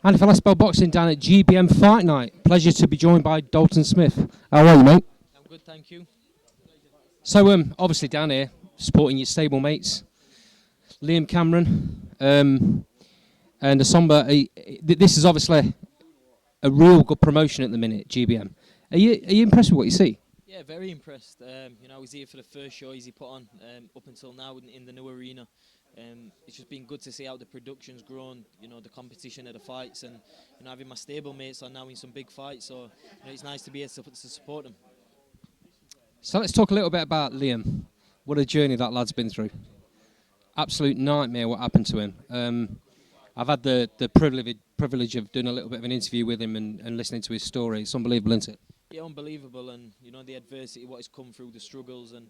And if I spell boxing down at GBM Fight Night, pleasure to be joined by Dalton Smith. How are you, mate? I'm good, thank you. So, obviously down here, supporting your stable mates, Liam Cameron, and Asomba. This is obviously a real good promotion at the minute, GBM. Are you impressed with what you see? Yeah, very impressed. I was here for the first show he put on up until now in the new arena. It's just been good to see how the production's grown, the competition of the fights, and having my stable mates are now in some big fights, so it's nice to be here to support them. So let's talk a little bit about Liam. What a journey that lad's been through. Absolute nightmare what happened to him. I've had the privilege of doing a little bit of an interview with him and listening to his story. It's unbelievable, isn't it? Yeah, unbelievable, and the adversity, what he's come through, the struggles, and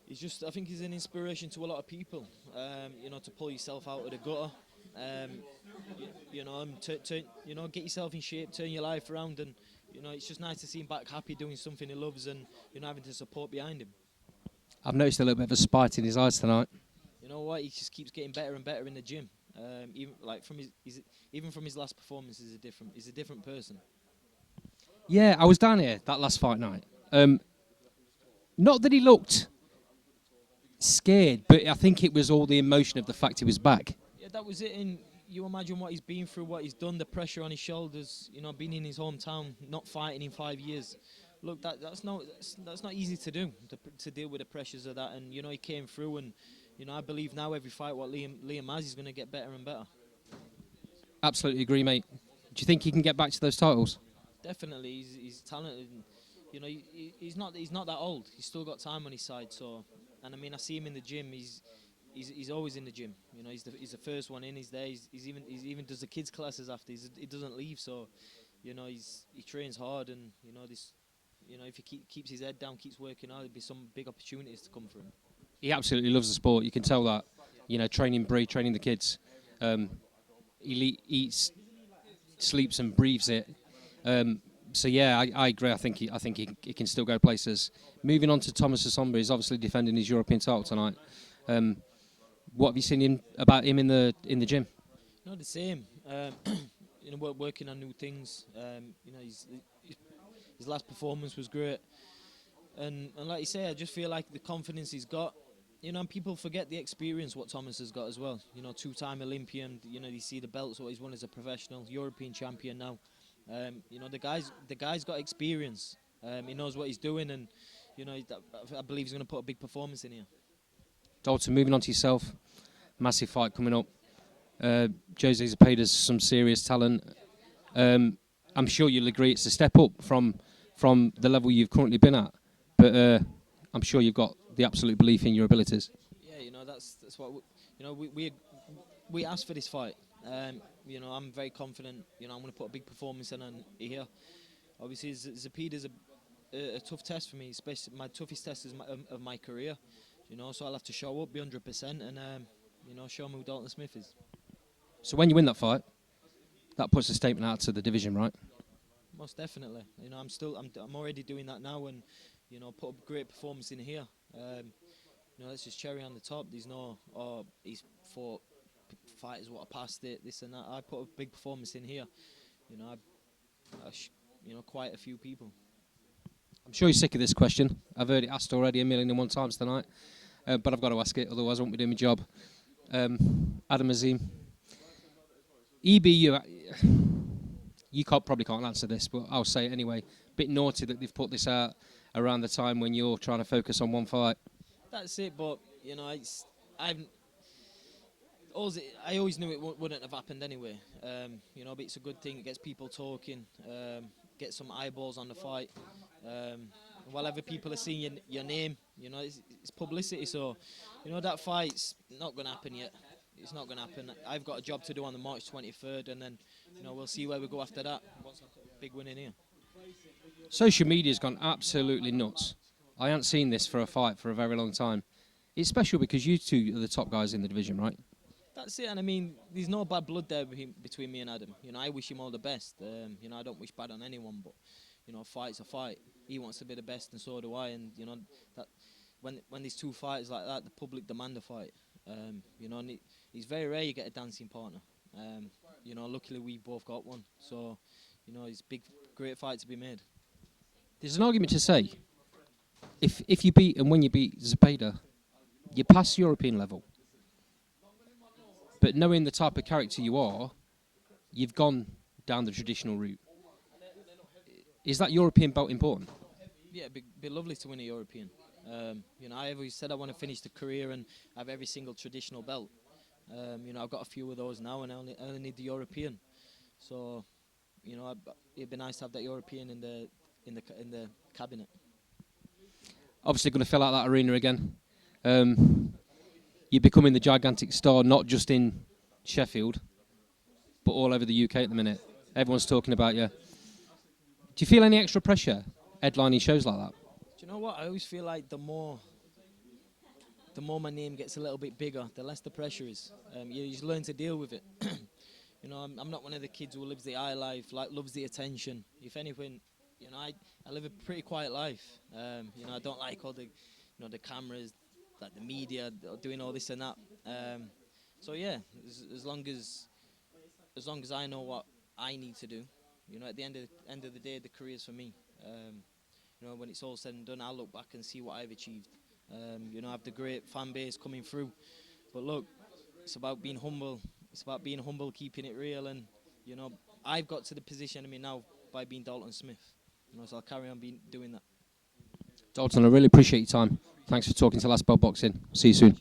I think he's an inspiration to a lot of people. To pull yourself out of the gutter, get yourself in shape, turn your life around, and it's just nice to see him back happy doing something he loves, and having the support behind him. I've noticed a little bit of a spite in his eyes tonight. You know what? He just keeps getting better and better in the gym. Even from his last performance, he's a different person. Yeah, I was down here that last fight night. Not that he looked scared, but I think it was all the emotion of the fact he was back. Yeah, that was it. And you imagine what he's been through, what he's done, the pressure on his shoulders. Being in his hometown, not fighting in 5 years. Look, that's not easy to do, to deal with the pressures of that. And he came through, and I believe now every fight what Liam has, he's going to get better and better. Absolutely agree, mate. Do you think he can get back to those titles? Definitely, he's talented. And, he's not that old. He's still got time on his side. So, and I mean, I see him in the gym. He's always in the gym. He's the first one in. He's there. He's even does the kids classes after. He doesn't leave. So, he trains hard, and if he keeps his head down, keeps working hard, there'll be some big opportunities to come for him. He absolutely loves the sport. You can tell that. Training the kids. He eats, sleeps, and breathes it. So yeah, I agree. I think he can still go places. Moving on to Thomas Asomba, he's obviously defending his European title tonight. What have you seen about him in the gym? The same. Working on new things. His last performance was great, and like you say, I just feel like the confidence he's got. And people forget the experience what Thomas has got as well. Two-time Olympian. You see the belts what he's won as a professional, European champion now. The guy's got experience. He knows what he's doing, and I believe he's going to put a big performance in here. Dalton, moving on to yourself, massive fight coming up. Jose Zepeda's some serious talent. I'm sure you'll agree it's a step up from the level you've currently been at, but I'm sure you've got the absolute belief in your abilities. Yeah, that's what we asked for this fight. I'm very confident. I'm going to put a big performance in here. Obviously, Zepeda's a tough test for me, especially my toughest test of my career. So I'll have to show up, be 100%, and show them who Dalton Smith is. So when you win that fight, that puts a statement out to the division, right? Most definitely. I'm already doing that now, and put a great performance in here. That's just cherry on the top. There's no, he's fought fighters what are past it, this and that. I put a big performance in here. Quite a few people. I'm sure you're sick of this question. I've heard it asked already 1,001 times tonight, but I've got to ask it, otherwise I won't be doing my job. Adam Azim, EB, you probably can't answer this, but I'll say it anyway. Bit naughty that they've put this out around the time when you're trying to focus on one fight. That's it, but I always knew it wouldn't have happened anyway. But it's a good thing. It gets people talking, get some eyeballs on the fight. While other people are seeing your name, it's publicity. So, that fight's not going to happen yet. It's not going to happen. I've got a job to do on the March 23rd, and then we'll see where we go after that. Once I put a big win in here. Social media's gone absolutely nuts. I haven't seen this for a fight for a very long time. It's special because you two are the top guys in the division, right? That's it, and I mean, there's no bad blood there between me and Adam. I wish him all the best. I don't wish bad on anyone, but a fight's a fight. He wants to be the best, and so do I. And that when there's two fighters like that, the public demand a fight. And he's very rare you get a dancing partner. you know, luckily we both got one. So, you know, it's great fight to be made. There's an argument to say, if you beat and when you beat Zepeda, you're past European level. But knowing the type of character you are, you've gone down the traditional route. Is that European belt important? Yeah, it'd be lovely to win a European. You know, I always said I want to finish the career and have every single traditional belt. You know, I've got a few of those now, and I only need the European. So, you know, it'd be nice to have that European in the cabinet. Obviously, going to fill out that arena again. You're becoming the gigantic star, not just in Sheffield, but all over the UK at the minute. Everyone's talking about you. Do you feel any extra pressure headlining shows like that? Do you know what? I always feel like the more my name gets a little bit bigger, the less the pressure is. You just learn to deal with it. You know, I'm not one of the kids who lives the high life, like loves the attention. If anything, you know, I live a pretty quiet life. You know, I don't like all the, you know, the cameras, like the media doing all this and that. So yeah, as long as I know what I need to do, you know, at the end of the day, the career's for me. You know, when it's all said and done, I'll look back and see what I've achieved. You know, I have the great fan base coming through. But look, it's about being humble. It's about being humble, keeping it real, and you know, I've got to the position I'm in now by being Dalton Smith. You know, so I'll carry on doing that. Dalton, I really appreciate your time. Thanks for talking to Last Bell Boxing. See you soon.